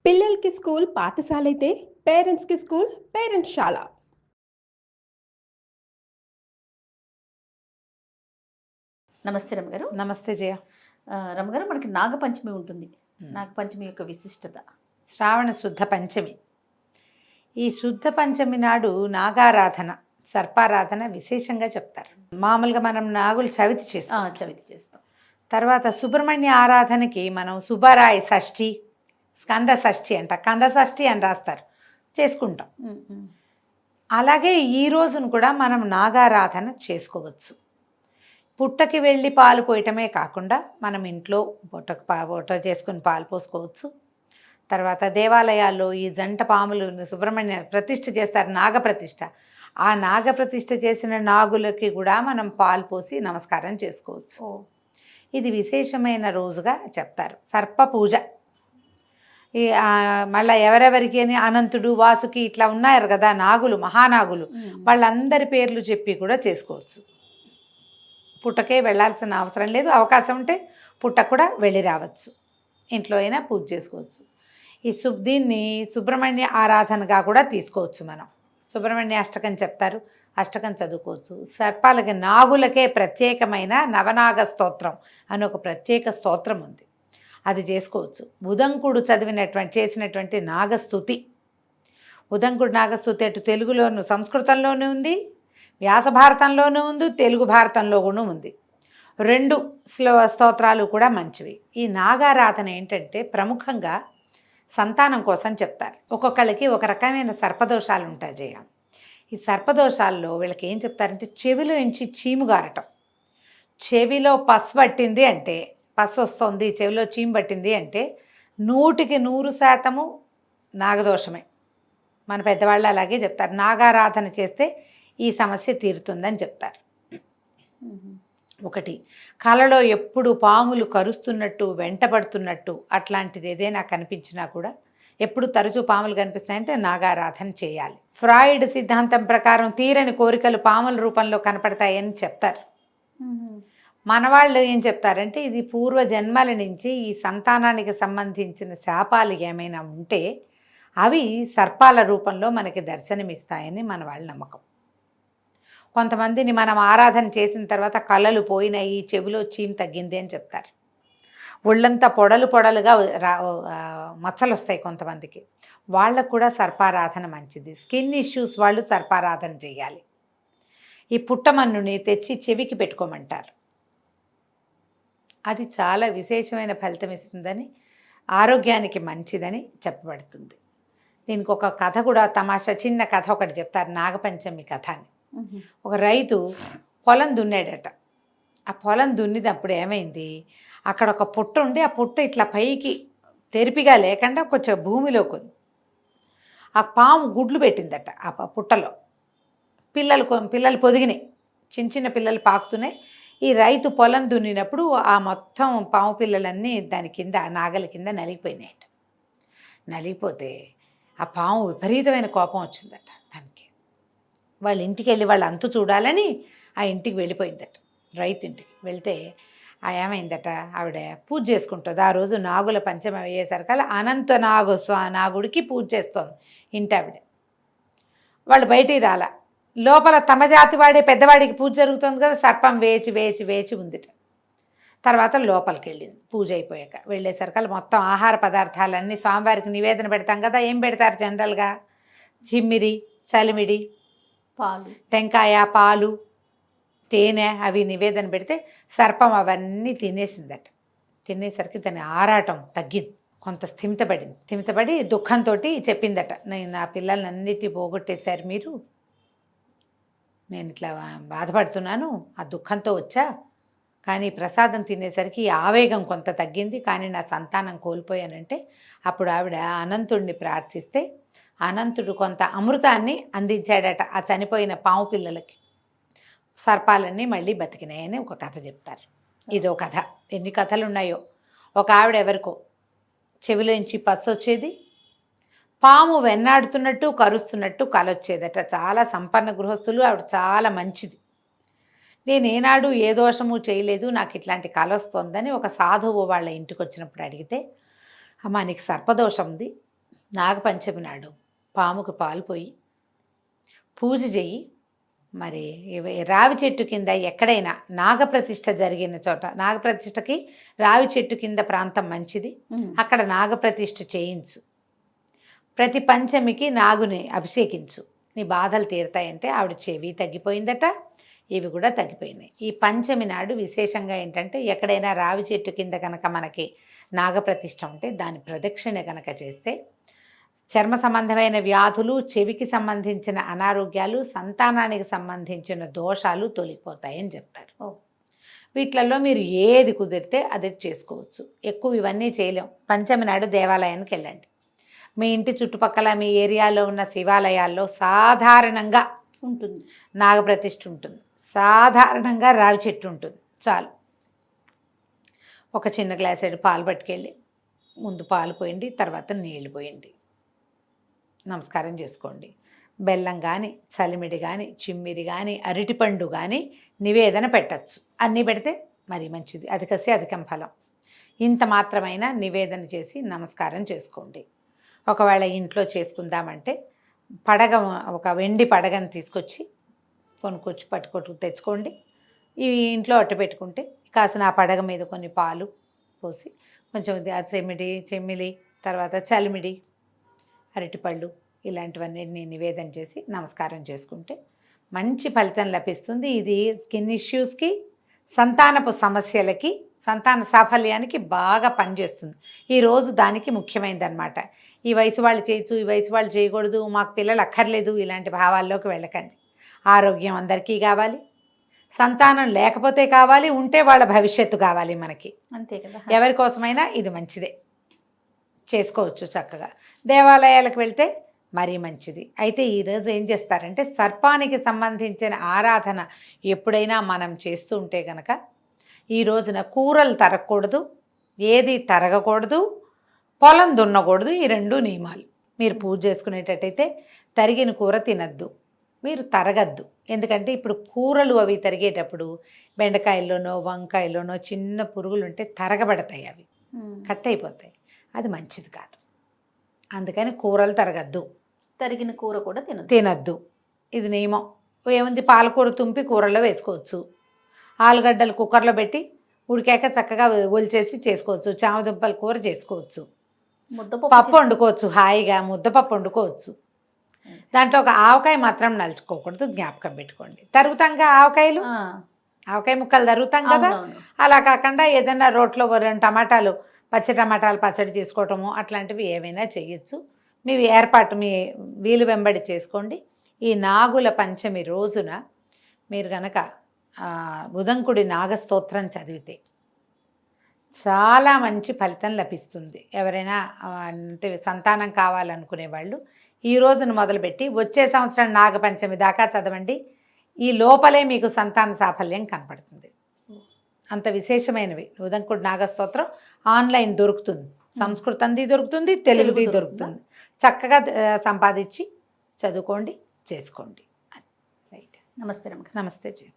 పిల్లలకి స్కూల్ పాఠశాలైతే పేరెంట్స్‌కి స్కూల్ పేరెంట్స్‌శాల. నమస్తే రమగారు. నమస్తే జయ. రమగారు, మనకి నాగపంచమి ఉంటుంది. మ్మ్. నాగపంచమి యొక్క విశిష్టత. శ్రావణ శుద్ధ పంచమి. ఈ శుద్ధ పంచమి నాడు నాగారాధన, సర్పారాధన విశేషంగా చెప్తారు. మామూలుగా మనం నాగులు చవితి చేస్తాం. చవితి చేస్తాం. తర్వాత సుబ్రహ్మణ్య ఆరాధనకి మనం సుబ్బరాయ షష్ఠి, స్కంద షష్ఠి అంట, కంద షష్ఠి అని రాస్తారు, చేసుకుంటాం. అలాగే ఈ రోజును కూడా మనం నాగారాధన చేసుకోవచ్చు. పుట్టకి వెళ్ళి పాలు పోయటమే కాకుండా మనం ఇంట్లో పొట్ట చేసుకుని పాలు పోసుకోవచ్చు. తర్వాత దేవాలయాల్లో ఈ జంట పాములు సుబ్రహ్మణ్య ప్రతిష్ఠ చేస్తారు, నాగప్రతిష్ఠ. ఆ నాగప్రతిష్ఠ చేసిన నాగులకి కూడా మనం పాలు పోసి నమస్కారం చేసుకోవచ్చు. ఇది విశేషమైన రోజుగా చెప్తారు. సర్ప పూజ ఈ మళ్ళీ ఎవరెవరికి అని అనంతుడు, వాసుకి ఇట్లా ఉన్నారు కదా నాగులు, మహానాగులు, వాళ్ళందరి పేర్లు చెప్పి కూడా చేసుకోవచ్చు. పుట్టకే వెళ్ళాల్సిన అవసరం లేదు. అవకాశం ఉంటే పుట్ట కూడా వెళ్ళి రావచ్చు. ఇంట్లో అయినా పూజ చేసుకోవచ్చు. దీన్ని సుబ్రహ్మణ్య ఆరాధనగా కూడా తీసుకోవచ్చు. మనం సుబ్రహ్మణ్య అష్టకం చెప్తారు, అష్టకం చదువుకోవచ్చు. సర్పాలకి, నాగులకే ప్రత్యేకమైన నవనాగ స్తోత్రం అని ఒక ప్రత్యేక స్తోత్రం ఉంది, అది చేసుకోవచ్చు. ఉదంకుడు చేసినటువంటి నాగస్తుతి, ఉదంకుడు నాగస్తుతి అటు తెలుగులోను సంస్కృతంలోనూ ఉంది, వ్యాస భారతంలోనూ ఉంది, తెలుగు భారతంలో కూడా ఉంది. రెండు స్తోత్రాలు కూడా మంచివి. ఈ నాగారాధన ఏంటంటే ప్రముఖంగా సంతానం కోసం చెప్తారు. ఒక్కొక్కళ్ళకి ఒక రకమైన సర్పదోషాలు ఉంటాయి జయ. ఈ సర్పదోషాల్లో వీళ్ళకి ఏం చెప్తారంటే చెవిలో నుంచి చీము గారటం, చెవిలో పసు పట్టింది అంటే, పసు వస్తుంది, చెవిలో చీము పట్టింది అంటే 100% నాగదోషమే. మన పెద్దవాళ్ళు అలాగే చెప్తారు. నాగారాధన చేస్తే ఈ సమస్య తీరుతుందని చెప్తారు. ఒకటి, కలలో ఎప్పుడు పాములు కరుస్తున్నట్టు, వెంటబడుతున్నట్టు అట్లాంటిది ఏదైనా కనిపించినా కూడా, ఎప్పుడు తరచూ పాములు కనిపిస్తాయంటే నాగారాధన చేయాలి. ఫ్రాయిడ్ సిద్ధాంతం ప్రకారం తీరని కోరికలు పాముల రూపంలో కనపడతాయని చెప్తారు. మనవాళ్ళు ఏం చెప్తారంటే ఇది పూర్వ జన్మల నుంచి ఈ సంతానానికి సంబంధించిన శాపాలు ఏమైనా ఉంటే అవి సర్పాల రూపంలో మనకి దర్శనమిస్తాయని మన వాళ్ళ నమ్మకం. కొంతమందిని మనం ఆరాధన చేసిన తర్వాత కళలు పోయినాయి, చెవిలో చీమ్ తగ్గింది అని చెప్తారు. ఒళ్ళంతా పొడలుగా మచ్చలు వస్తాయి కొంతమందికి, వాళ్ళకు కూడా సర్పారాధన మంచిది. స్కిన్ ఇష్యూస్ వాళ్ళు సర్పారాధన చేయాలి. ఈ పుట్టమన్నుని తెచ్చి చెవికి పెట్టుకోమంటారు, అది చాలా విశేషమైన ఫలితం ఇస్తుందని, ఆరోగ్యానికి మంచిదని చెప్పబడుతుంది. దీనికి ఒక కథ కూడా, తమాషా చిన్న కథ ఒకటి చెప్తారు, నాగపంచమి కథ అని. ఒక రైతు పొలం దున్నాడట. ఆ పొలం దున్నినప్పుడు ఏమైంది, అక్కడ ఒక పుట్ట ఉండి ఆ పుట్ట ఇట్లా పైకి తెరిపిగా లేకుండా కొంచెం భూమిలోకి ఉంది. ఆ పాము గుడ్లు పెట్టిందట ఆ పుట్టలో. పిల్లలు పొదిగినాయి, చిన్న పిల్లలు పాకుతున్నాయి. ఈ రైతు పొలం దున్నినప్పుడు ఆ మొత్తం పాము పిల్లలన్నీ దాని కింద, నాగల కింద నలిగిపోయినాయట. నలిగిపోతే ఆ పాము విపరీతమైన కోపం వచ్చిందట దానికి. వాళ్ళ ఇంటికి వెళ్ళి వాళ్ళ అంతు చూడాలని ఆ ఇంటికి వెళ్ళిపోయిందట. రైతు ఇంటికి వెళ్తే ఏమైందట, ఆవిడ పూజ చేసుకుంటుంది. ఆ రోజు నాగుల పంచమి అయ్యేసరికల్లా అనంత నాగుడికి పూజ చేస్తోంది ఇంటి ఆవిడ. వాళ్ళు బయటికి రాలా, లోపల తమ జాతి వాడే పెద్దవాడికి పూజ జరుగుతుంది కదా, సర్పం వేచి ఉందిట. తర్వాత లోపలికి వెళ్ళింది పూజ అయిపోయాక. వెళ్ళేసరికల్లా మొత్తం ఆహార పదార్థాలన్నీ స్వామివారికి నివేదన పెడతాం కదా, ఏం పెడతారు జనరల్గా, చిమ్మిరి, చలిమిడి, పాలు, టెంకాయ, పాలు, తేనె అవి నివేదన పెడితే సర్పం అవన్నీ తినేసిందట. తినేసరికి దాని ఆరాటం తగ్గింది, కొంత స్థిమితపడి దుఃఖంతో చెప్పిందట, నేను నా పిల్లలన్నిటి పోగొట్టేశారు మీరు, నేను ఇట్లా బాధపడుతున్నాను, ఆ దుఃఖంతో వచ్చా, కానీ ప్రసాదం తినేసరికి ఆవేగం కొంత తగ్గింది, కానీ నా సంతానం కోల్పోయానంటే అప్పుడు ఆవిడ అనంతుడిని ప్రార్థిస్తే అనంతుడు కొంత అమృతాన్ని అందించాడట ఆ చనిపోయిన పాము పిల్లలకి. సర్పాలన్నీ మళ్ళీ బతికినాయని ఒక కథ చెప్తారు. ఇదో కథ, ఎన్ని కథలు ఉన్నాయో. ఒక ఆవిడ ఎవరికో చెవిలోంచి పస్సు వచ్చేది, పాము వెన్నాడుతున్నట్టు కరుస్తున్నట్టు కలొచ్చేదట. చాలా సంపన్న గృహస్థులు, ఆవిడ చాలా మంచిది. నేనేనాడు ఏ దోషము చేయలేదు, నాకు ఇట్లాంటి కల వస్తోందని ఒక సాధువు వాళ్ళ ఇంటికి వచ్చినప్పుడు అడిగితే, అమ్మా నీకు సర్పదోషం ఉంది, నాగపంచమి నాడు పాముకు పాలు పోయి పూజ చెయ్యి. మరి రావి చెట్టు కింద ఎక్కడైనా నాగప్రతిష్ఠ జరిగిన చోట, నాగప్రతిష్ఠకి రావి చెట్టు కింద ప్రాంతం మంచిది, అక్కడ నాగప్రతిష్ఠ చేయించు. ప్రతి పంచమికి నాగుని అభిషేకించు. నీ బాధలు తీరుతాయంటే ఆవిడ చెవి తగ్గిపోయిందట, ఇవి కూడా తగ్గిపోయినాయి. ఈ పంచమి నాడు విశేషంగా ఏంటంటే ఎక్కడైనా రావి చెట్టు కింద కనుక మనకి నాగప్రతిష్ఠ ఉంటే దాని ప్రదక్షిణ కనుక చేస్తే చర్మ సంబంధమైన వ్యాధులు, చెవికి సంబంధించిన అనారోగ్యాలు, సంతానానికి సంబంధించిన దోషాలు తొలగిపోతాయని చెప్తారు. వీటిలలో మీరు ఏది కుదిరితే అది చేసుకోవచ్చు. ఎక్కువ ఇవన్నీ చేయలేం. పంచమి నాడు దేవాలయానికి వెళ్ళండి. మీ ఇంటి చుట్టుపక్కల మీ ఏరియాలో ఉన్న శివాలయాల్లో సాధారణంగా ఉంటుంది, నాగప్రతిష్ఠ ఉంటుంది, సాధారణంగా రావి చెట్టు ఉంటుంది. చాలు. ఒక చిన్న గ్లాసెడు పాలు పట్టుకెళ్ళి ముందు పాలు పోయండి, తర్వాత నీళ్లు పోయండి, నమస్కారం చేసుకోండి. బెల్లం కానీ, చలిమిడి కానీ, చిమ్మిరి కానీ, అరటిపండు కానీ నివేదన పెట్టచ్చు. అన్నీ పెడితే మరీ మంచిది. అధికసి అధికం ఫలం. ఇంత మాత్రమైన నివేదన చేసి నమస్కారం చేసుకోండి. ఒకవేళ ఇంట్లో చేసుకుందామంటే పడగ, ఒక వెండి పడగను తీసుకొచ్చి కొనుక్కొచ్చి పట్టుకొట్టు తెచ్చుకోండి. ఇవి ఇంట్లో అట్టు పెట్టుకుంటే కాసిన ఆ పడగ మీద కొన్ని పాలు పోసి కొంచెం చెమ్మిలి, తర్వాత చలిమిడి, అరటిపళ్ళు ఇలాంటివన్నీ నివేదన చేసి నమస్కారం చేసుకుంటే మంచి ఫలితం లభిస్తుంది. ఇది స్కిన్ ఇష్యూస్కి, సంతానపు సమస్యలకి, సంతాన సాఫల్యానికి బాగా పనిచేస్తుంది. ఈరోజు దానికి ముఖ్యమైనదన్నమాట. ఈ వయసు వాళ్ళు చేయొచ్చు, ఈ వయసు వాళ్ళు చేయకూడదు, మాకు పిల్లలు అక్కర్లేదు, ఇలాంటి భావాల్లోకి వెళ్ళకండి. ఆరోగ్యం అందరికీ కావాలి, సంతానం లేకపోతే కావాలి, ఉంటే వాళ్ళ భవిష్యత్తు కావాలి మనకి. అంతే కదా. ఎవరి కోసమైనా ఇది మంచిదే, చేసుకోవచ్చు చక్కగా. దేవాలయాలకు వెళ్తే మరీ మంచిది. అయితే ఈరోజు ఏం చేస్తారంటే సర్పానికి సంబంధించిన ఆరాధన ఎప్పుడైనా మనం చేస్తూ ఉంటే కనుక ఈ రోజున కూరలు తరగకూడదు, ఏది తరగకూడదు, పొలం దున్నకూడదు. ఈ 2 నియమాలు. మీరు పూజ చేసుకునేటట్టయితే తరిగిన కూర తినద్దు, మీరు తరగద్దు. ఎందుకంటే ఇప్పుడు కూరలు అవి తరిగేటప్పుడు బెండకాయల్లోనో వంకాయల్లోనో చిన్న పురుగులు ఉంటే తరగబడతాయి, అవి కట్ అయిపోతాయి. అది మంచిది కాదు. అందుకని కూరలు తరగద్దు, తరిగిన కూర కూడా తినద్దు. ఇది నియమం. ఏముంది, పాలకూర తుంపి కూరలో వేసుకోవచ్చు, ఆలుగడ్డలు కుక్కర్లో పెట్టి ఉడికాక చక్కగా ఒలిచేసి చేసుకోవచ్చు, చామదుంపల కూర చేసుకోవచ్చు, పప్పు వండుకోవచ్చు, హాయిగా ముద్దపప్పు వండుకోవచ్చు. దాంట్లో ఒక ఆవకాయ మాత్రం నలుచుకోకూడదు, జ్ఞాపకం పెట్టుకోండి. తరుగుతాంగా ఆవకాయలు, ఆవకాయ ముక్కలు తరుగుతాం కదా, అలా కాకుండా ఏదైనా రోట్లో 2 టమాటాలు, పచ్చి టమాటాలు పచ్చడి చేసుకోవటము అట్లాంటివి ఏవైనా చేయొచ్చు. మీ ఏర్పాటు మీ వీలు వెంబడి చేసుకోండి. ఈ నాగుల పంచమి రోజున మీరు కనుక ఉదంకుడి నాగస్తోత్రం చదివితే చాలా మంచి ఫలితం లభిస్తుంది. ఎవరైనా అంటే సంతానం కావాలనుకునే వాళ్ళు ఈ రోజును మొదలుపెట్టి వచ్చే సంవత్సరం నాగపంచమి దాకా చదవండి. ఈ లోపలే మీకు సంతాన సాఫల్యం కనపడుతుంది. అంత విశేషమైనవి. ఉదంకుడి నాగస్తోత్రం ఆన్లైన్ దొరుకుతుంది, సంస్కృతంది దొరుకుతుంది, తెలుగుది దొరుకుతుంది. చక్కగా సంపాదించి చదువుకోండి, చేసుకోండి. రైట్. నమస్తే. నమస్తే జీ.